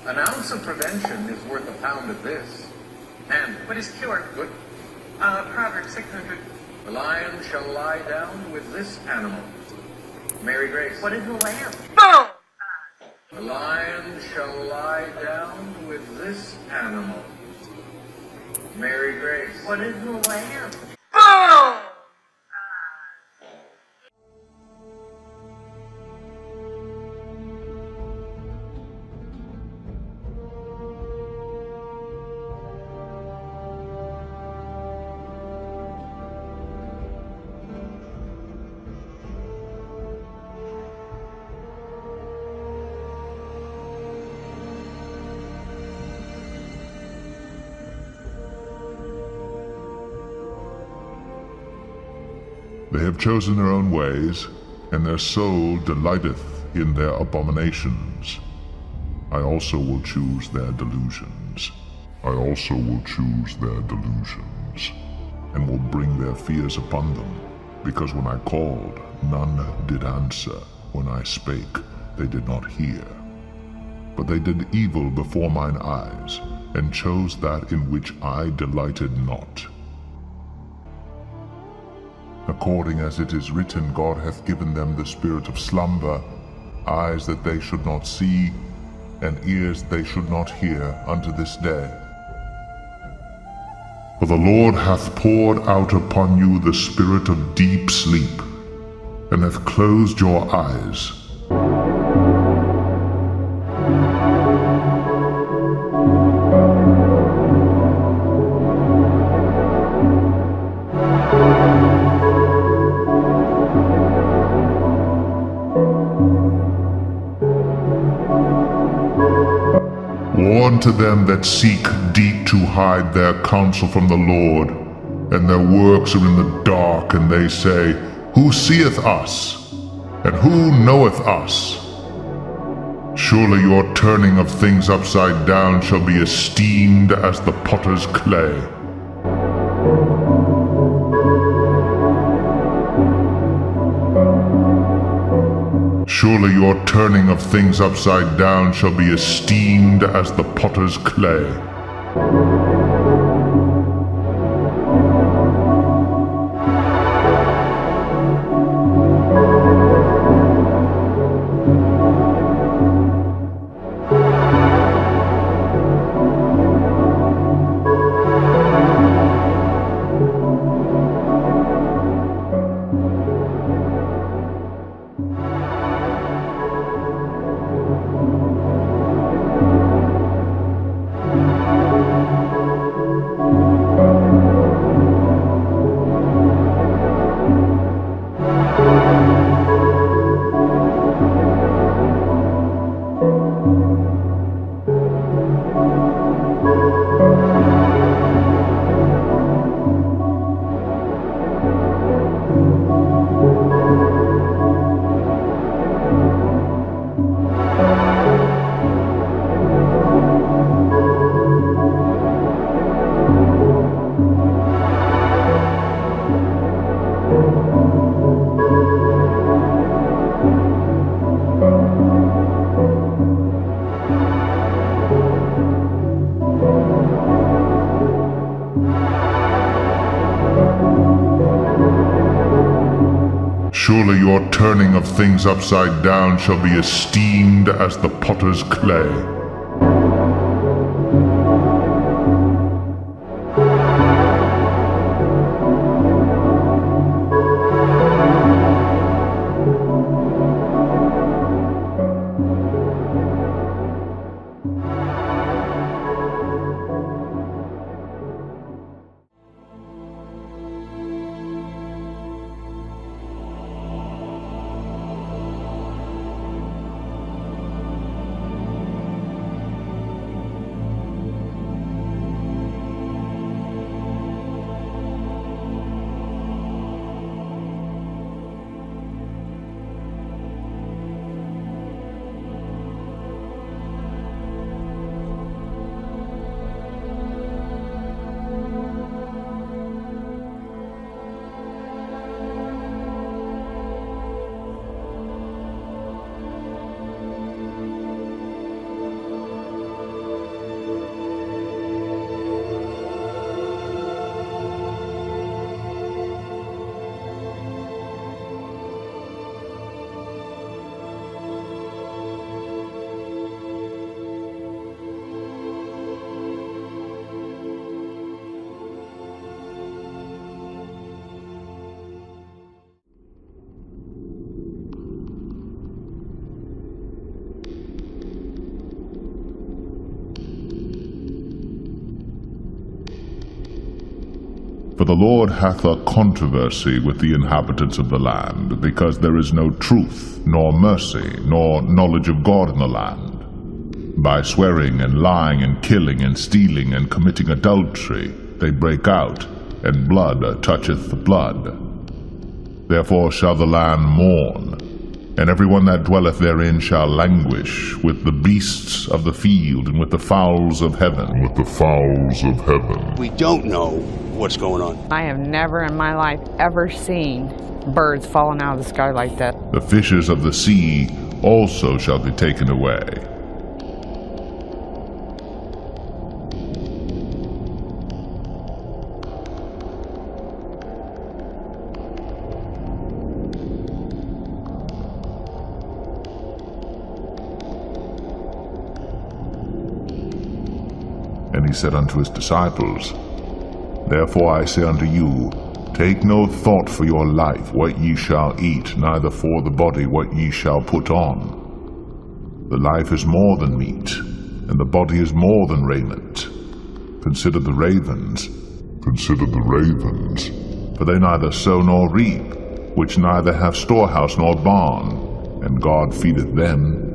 An ounce of prevention is worth a pound of this. And What is cure? good. Proverbs 600. The lion shall lie down with this animal. Mary Grace. What is the lamb? Boom! The lion shall lie down with this animal. Mary Grace. What is the lamb? Boom! They have chosen their own ways, and their soul delighteth in their abominations. I also will choose their delusions. I also will choose their delusions, and will bring their fears upon them, because when I called, none did answer. When I spake, they did not hear. But they did evil before mine eyes, and chose that in which I delighted not. According as it is written, God hath given them the spirit of slumber, eyes that they should not see, and ears they should not hear unto this day. For the Lord hath poured out upon you the spirit of deep sleep, and hath closed your eyes. Warn to them that seek deep to hide their counsel from the Lord, and their works are in the dark, and they say, Who seeth us? And who knoweth us? Surely your turning of things upside down shall be esteemed as the potter's clay. Surely your turning of things upside down shall be esteemed as the potter's clay. Surely your turning of things upside down shall be esteemed as the potter's clay. For the Lord hath a controversy with the inhabitants of the land, because there is no truth, nor mercy, nor knowledge of God in the land. By swearing and lying and killing and stealing and committing adultery, they break out, and blood toucheth blood. Therefore shall the land mourn, and everyone that dwelleth therein shall languish, with the beasts of the field, and with the fowls of heaven. We don't know what's going on. I have never in my life ever seen birds falling out of the sky like that. The fishes of the sea also shall be taken away. And he said unto his disciples, Therefore I say unto you, take no thought for your life, what ye shall eat, neither for the body what ye shall put on. The life is more than meat, and the body is more than raiment. Consider the ravens, for they neither sow nor reap, which neither have storehouse nor barn, and God feedeth them.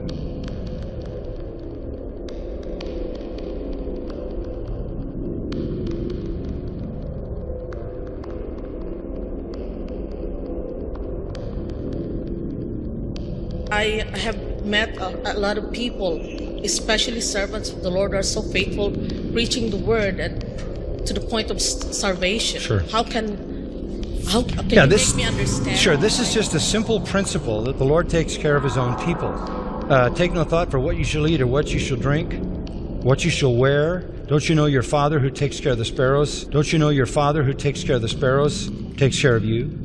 I have met a lot of people, especially servants of the Lord, are so faithful, preaching the word and to the point of salvation. Sure. How can you this, make me understand? Sure, this is just a simple principle that the Lord takes care of his own people. Take no thought for what you shall eat or what you shall drink, what you shall wear. Don't you know your Father who takes care of the sparrows? Don't you know your Father who takes care of the sparrows takes care of you?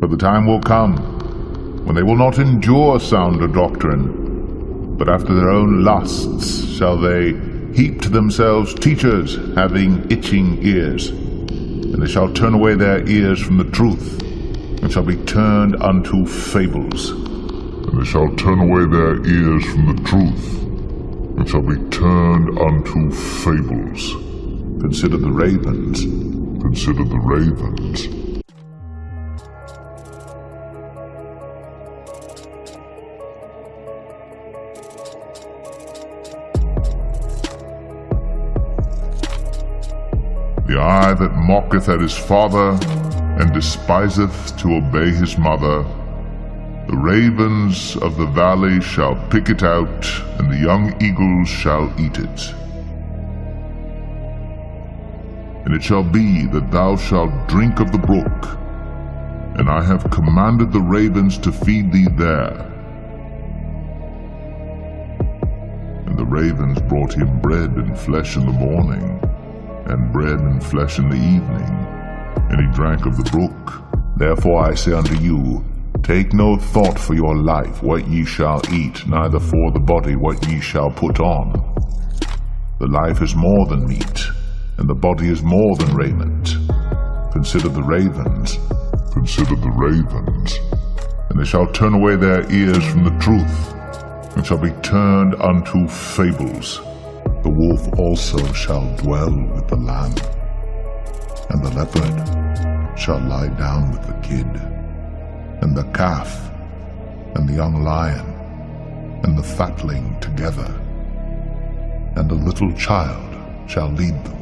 For the time will come, when they will not endure sounder doctrine, but after their own lusts shall they heap to themselves teachers having itching ears. And they shall turn away their ears from the truth, and shall be turned unto fables. And they shall turn away their ears from the truth, and shall be turned unto fables. Consider the ravens. The eye that mocketh at his father, and despiseth to obey his mother, the ravens of the valley shall pick it out, and the young eagles shall eat it. And it shall be that thou shalt drink of the brook, and I have commanded the ravens to feed thee there. And the ravens brought him bread and flesh in the morning, and bread and flesh in the evening, and he drank of the brook. Therefore I say unto you, take no thought for your life, what ye shall eat, neither for the body what ye shall put on. The life is more than meat, and the body is more than raiment. Consider the ravens, and they shall turn away their ears from the truth, and shall be turned unto fables. The wolf also shall dwell with the lamb, and the leopard shall lie down with the kid, and the calf, and the young lion, and the fatling together, and a little child shall lead them.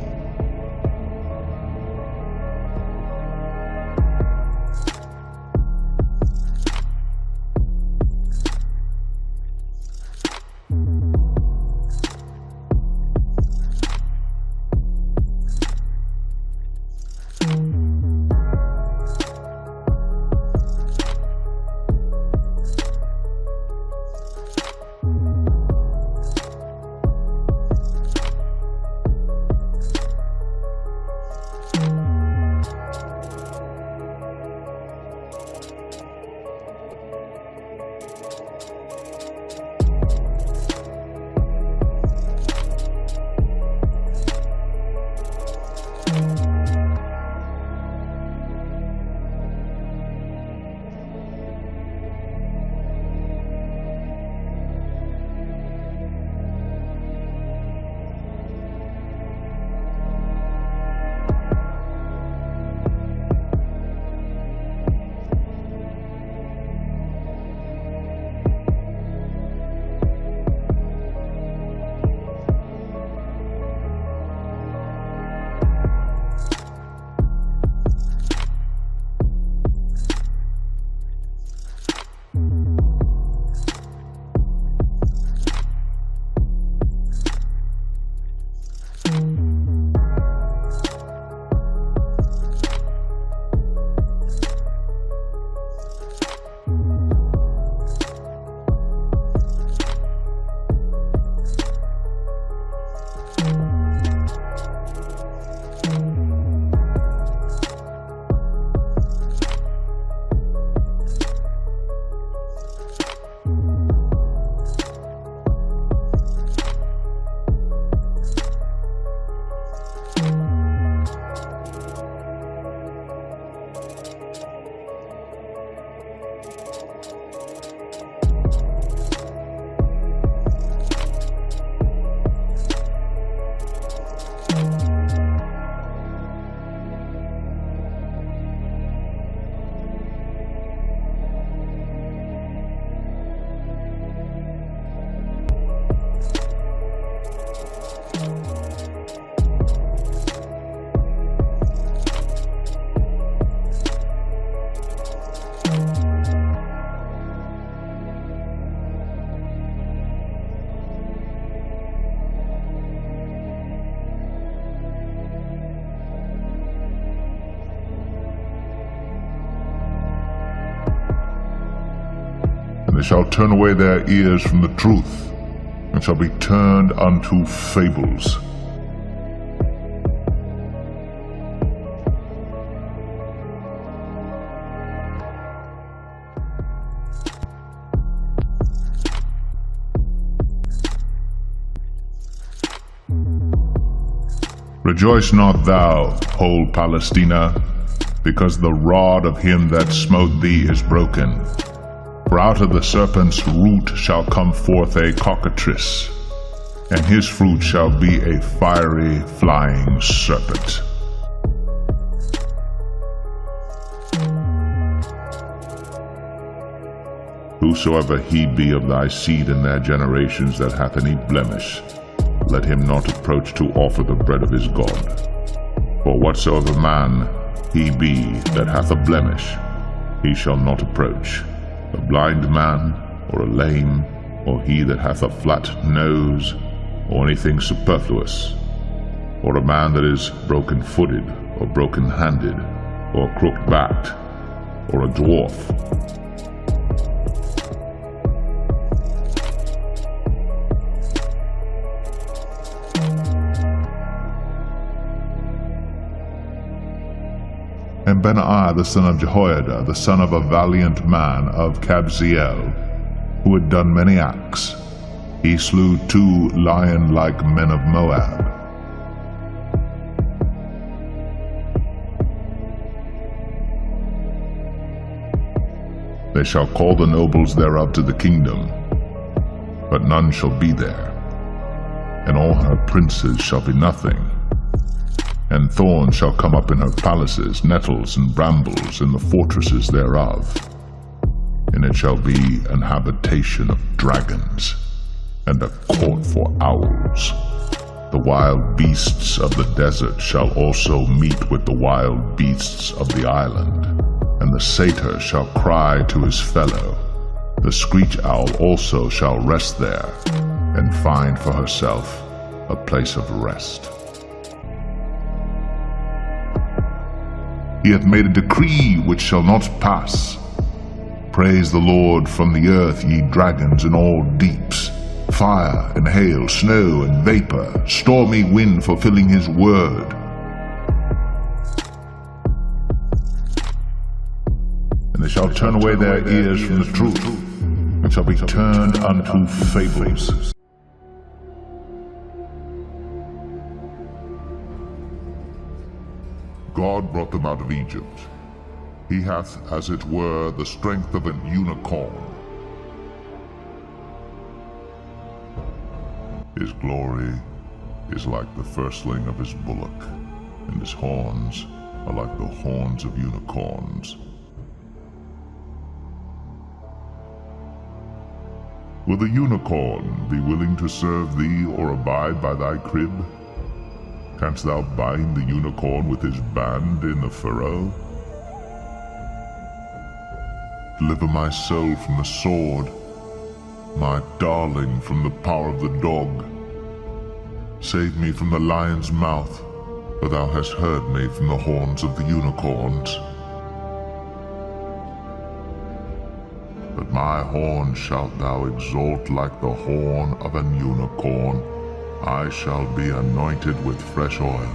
they shall turn away their ears from the truth, and shall be turned unto fables. Rejoice not thou, whole Palestina, because the rod of him that smote thee is broken. For out of the serpent's root shall come forth a cockatrice, and his fruit shall be a fiery flying serpent. Whosoever he be of thy seed in their generations that hath any blemish, let him not approach to offer the bread of his God. For whatsoever man he be that hath a blemish, he shall not approach. A blind man, or a lame, or he that hath a flat nose, or anything superfluous, or a man that is broken-footed, or broken-handed, or crooked-backed, or a dwarf. And Benaiah the son of Jehoiada, the son of a valiant man of Kabzeel, who had done many acts, he slew 2 lion-like men of Moab. They shall call the nobles thereof to the kingdom, but none shall be there, and all her princes shall be nothing. And thorns shall come up in her palaces, nettles and brambles in the fortresses thereof. And it shall be an habitation of dragons, and a court for owls. The wild beasts of the desert shall also meet with the wild beasts of the island, and the satyr shall cry to his fellow. The screech owl also shall rest there, and find for herself a place of rest. He hath made a decree which shall not pass. Praise the Lord from the earth, ye dragons in all deeps. Fire and hail, snow and vapor, stormy wind fulfilling his word. And they shall turn away their ears from the truth, and shall be turned unto fables. God brought them out of Egypt. He hath, as it were, the strength of an unicorn. His glory is like the firstling of his bullock, and his horns are like the horns of unicorns. Will the unicorn be willing to serve thee or abide by thy crib? Canst thou bind the unicorn with his band in the furrow? Deliver my soul from the sword, my darling from the power of the dog. Save me from the lion's mouth, for thou hast heard me from the horns of the unicorns. But my horn shalt thou exalt like the horn of an unicorn. I shall be anointed with fresh oil.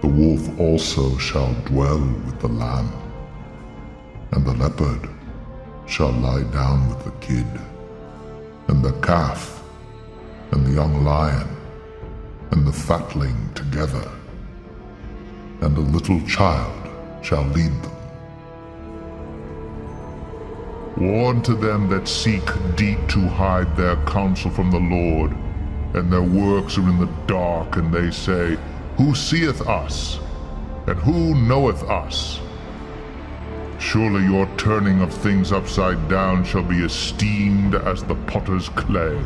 The wolf also shall dwell with the lamb, and the leopard shall lie down with the kid, and the calf, and the young lion, and the fatling together, and a little child shall lead them. Warn to them that seek deep to hide their counsel from the Lord, and their works are in the dark, and they say, Who seeth us? And who knoweth us? Surely your turning of things upside down shall be esteemed as the potter's clay.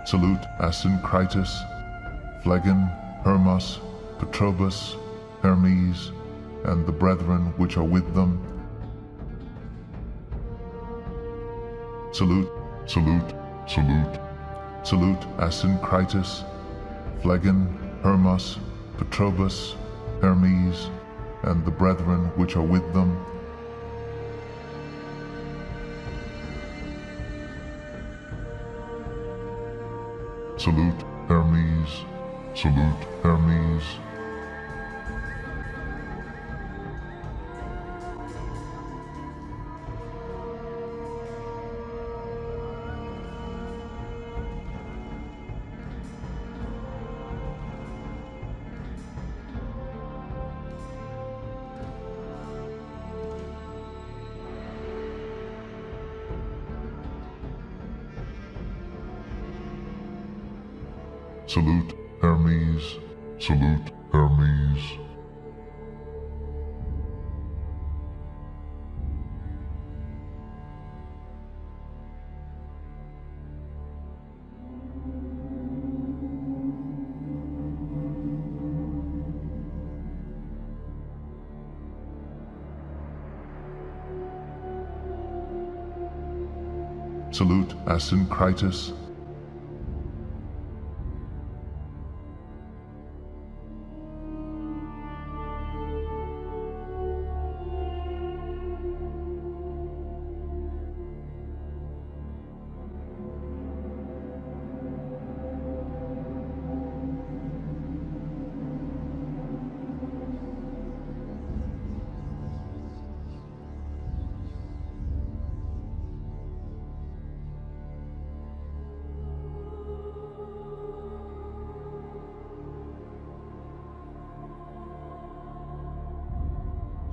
Salute Asyncritus, Phlegon, Hermas, Petrobus, Hermes, and the brethren which are with them. Salute, salute, salute. Salute Asyncritus, Phlegon, Hermas, Petrobus, Hermes, and the brethren which are with them. Salute Hermes, salute Hermes. Salute Hermes, salute Hermes. Salute Asyncritus.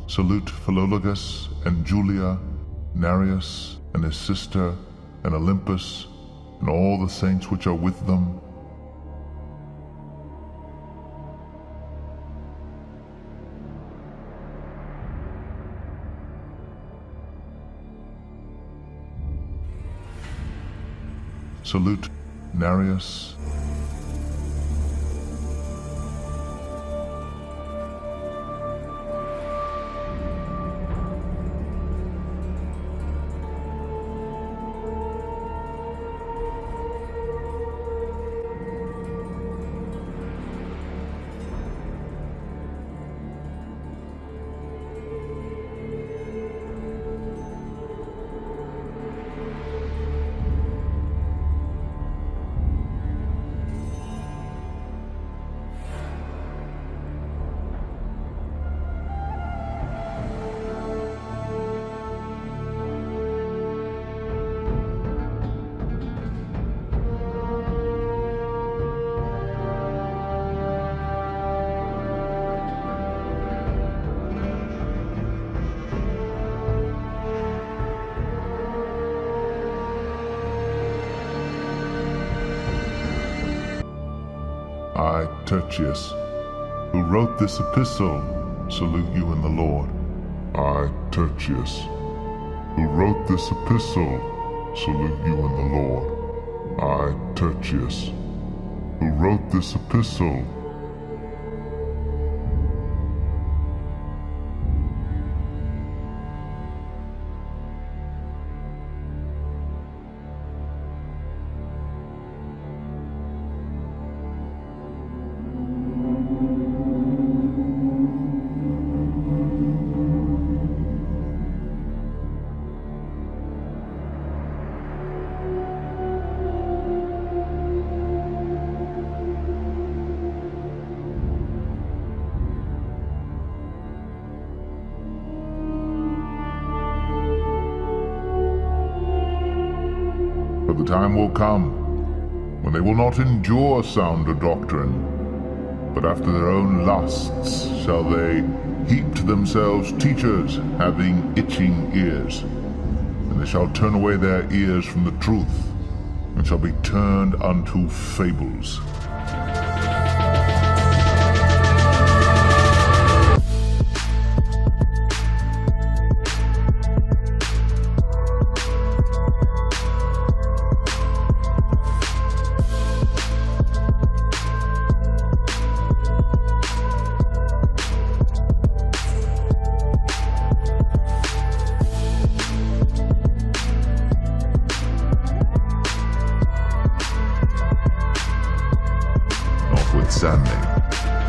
Salute Philologus and Julia, Nereus and his sister, and Olympus, and all the saints which are with them. Salute Nereus. I, Tertius, who wrote this epistle, salute you in the Lord. I, Tertius, who wrote this epistle, salute you in the Lord. I, Tertius, who wrote this epistle, time will come when they will not endure sounder doctrine, but after their own lusts shall they heap to themselves teachers having itching ears. And they shall turn away their ears from the truth, and shall be turned unto fables.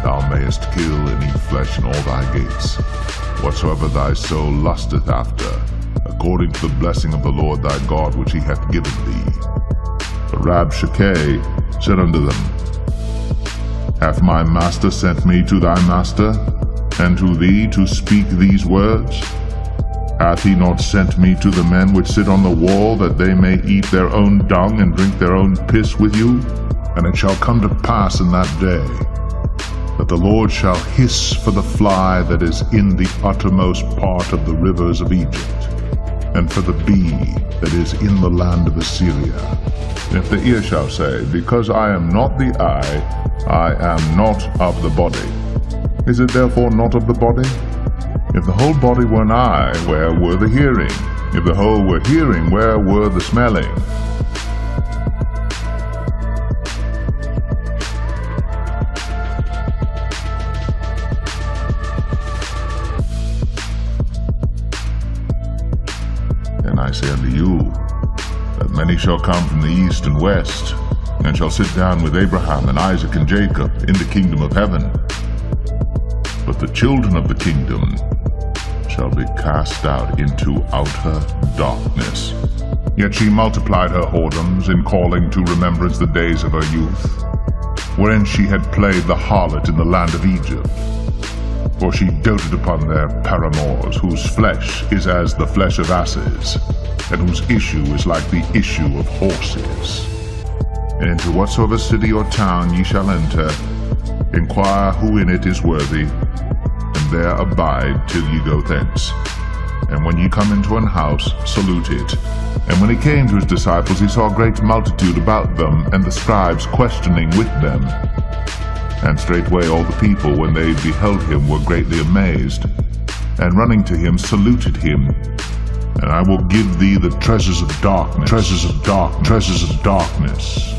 Thou mayest kill and eat flesh in all thy gates, whatsoever thy soul lusteth after, according to the blessing of the Lord thy God which he hath given thee. But Rabshakeh said unto them, Hath my master sent me to thy master, and to thee to speak these words? Hath he not sent me to the men which sit on the wall, that they may eat their own dung and drink their own piss with you? And it shall come to pass in that day, that the Lord shall hiss for the fly that is in the uttermost part of the rivers of Egypt, and for the bee that is in the land of Assyria. And if the ear shall say, Because I am not the eye, I am not of the body, is it therefore not of the body? If the whole body were an eye, where were the hearing? If the whole were hearing, where were the smelling? And I say unto you, that many shall come from the east and west, and shall sit down with Abraham and Isaac and Jacob in the kingdom of heaven. But the children of the kingdom shall be cast out into outer darkness. Yet she multiplied her whoredoms in calling to remembrance the days of her youth, wherein she had played the harlot in the land of Egypt. For she doted upon their paramours, whose flesh is as the flesh of asses, and whose issue is like the issue of horses. And into whatsoever city or town ye shall enter, inquire who in it is worthy, and there abide till ye go thence. And when ye come into an house, salute it. And when he came to his disciples, he saw a great multitude about them, and the scribes questioning with them. And straightway all the people, when they beheld him, were greatly amazed, and running to him, saluted him. And I will give thee the treasures of darkness, treasures of darkness, treasures of darkness.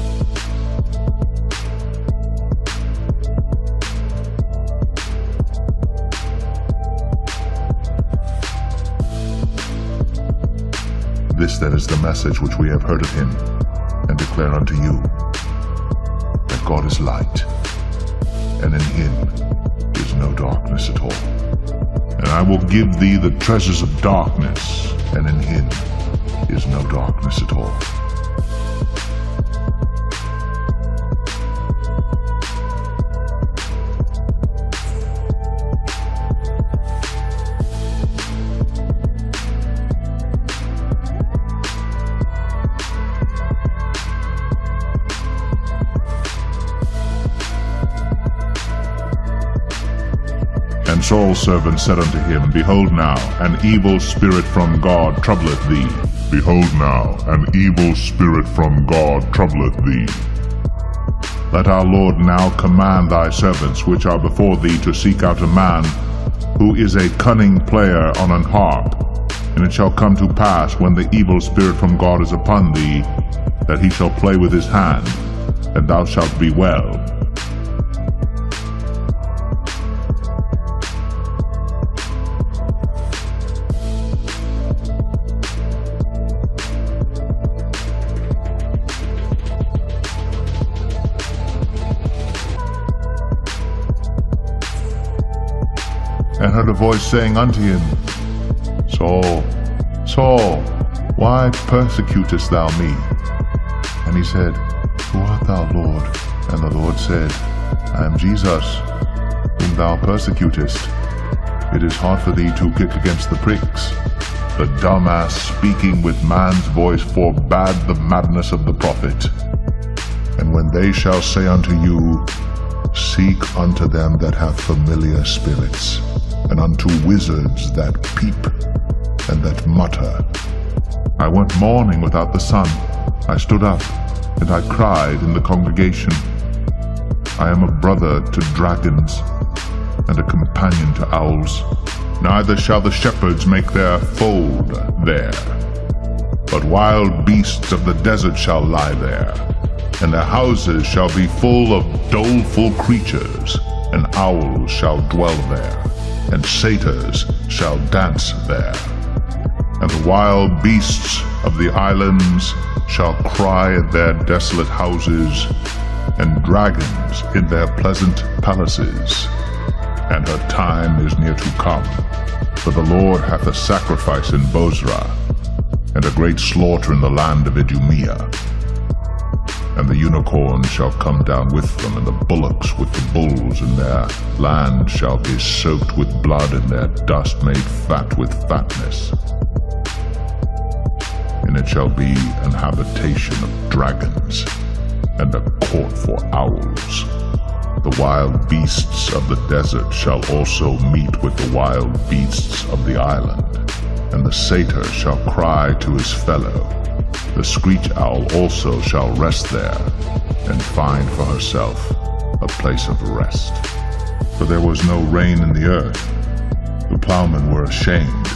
This then is the message which we have heard of him, and declare unto you, that God is light, and in him is no darkness at all. And I will give thee the treasures of darkness, and in him is no darkness at all. And Saul's servant said unto him, Behold now, an evil spirit from God troubleth thee. Behold now, an evil spirit from God troubleth thee. Let our Lord now command thy servants which are before thee to seek out a man who is a cunning player on an harp. And it shall come to pass, when the evil spirit from God is upon thee, that he shall play with his hand, and thou shalt be well. And heard a voice saying unto him, Saul, Saul, why persecutest thou me? And he said, Who art thou, Lord? And the Lord said, I am Jesus, whom thou persecutest. It is hard for thee to kick against the pricks. the dumbass speaking with man's voice forbade the madness of the prophet. And when they shall say unto you, seek unto them that have familiar spirits, and unto wizards that peep, and that mutter. I went mourning without the sun. I stood up, and I cried in the congregation. I am a brother to dragons, and a companion to owls. Neither shall the shepherds make their fold there, but wild beasts of the desert shall lie there, and their houses shall be full of doleful creatures, and owls shall dwell there, and satyrs shall dance there. And the wild beasts of the islands shall cry at their desolate houses, and dragons in their pleasant palaces. And her time is near to come, for the Lord hath a sacrifice in Bozrah, and a great slaughter in the land of Idumea. And the unicorns shall come down with them, and the bullocks with the bulls, and their land shall be soaked with blood, and their dust made fat with fatness. And it shall be an habitation of dragons, and a court for owls. The wild beasts of the desert shall also meet with the wild beasts of the island, and the satyr shall cry to his fellow. The screech owl also shall rest there, and find for herself a place of rest. For there was no rain in the earth. The plowmen were ashamed.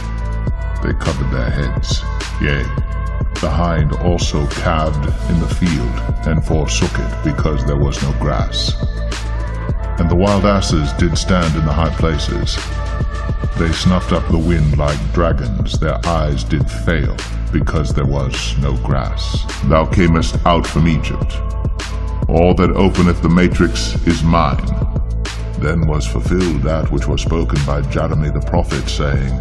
They covered their heads. Yea, the hind also calved in the field, and forsook it, because there was no grass. And the wild asses did stand in the high places. They snuffed up the wind like dragons, their eyes did fail, because there was no grass. Thou camest out from Egypt. All that openeth the matrix is mine. Then was fulfilled that which was spoken by Jeremy the prophet, saying,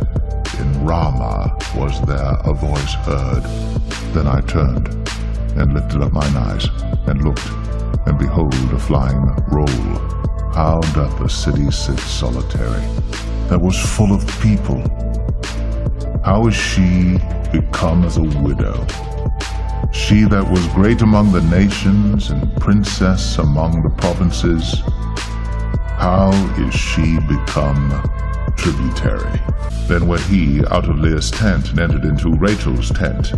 in Ramah was there a voice heard. Then I turned, and lifted up mine eyes, and looked, and behold a flying roll. How doth the city sit solitary, that was full of people? How is she become as a widow? She that was great among the nations, and princess among the provinces, how is she become tributary? Then went he out of Leah's tent, and entered into Rachel's tent.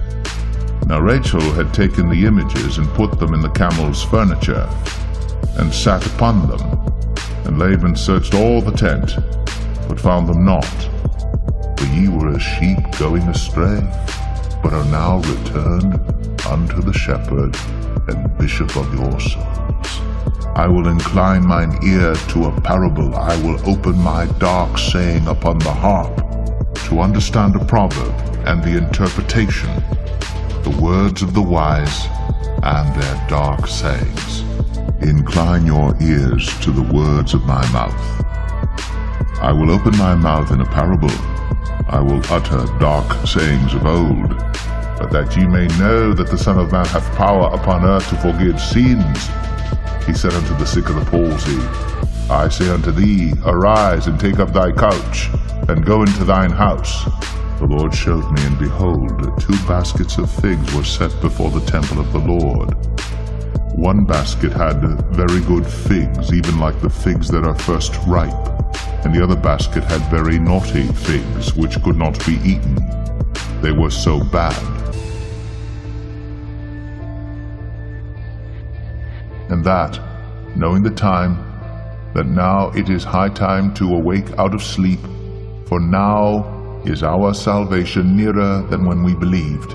Now Rachel had taken the images, and put them in the camel's furniture, and sat upon them. And Laban searched all the tent, but found them not. For ye were as sheep going astray, but are now returned unto the shepherd and bishop of your souls. I will incline mine ear to a parable. I will open my dark saying upon the harp, to understand a proverb and the interpretation, the words of the wise and their dark sayings. Incline your ears to the words of my mouth. I will open my mouth in a parable. I will utter dark sayings of old, but that ye may know that the Son of Man hath power upon earth to forgive sins. He said unto the sick of the palsy, I say unto thee, arise and take up thy couch, and go into thine house. The Lord showed me, and behold, 2 baskets of figs were set before the temple of the Lord. One basket had very good figs, even like the figs that are first ripe, and the other basket had very naughty figs, which could not be eaten. They were so bad. And that, knowing the time, that now it is high time to awake out of sleep, for now is our salvation nearer than when we believed.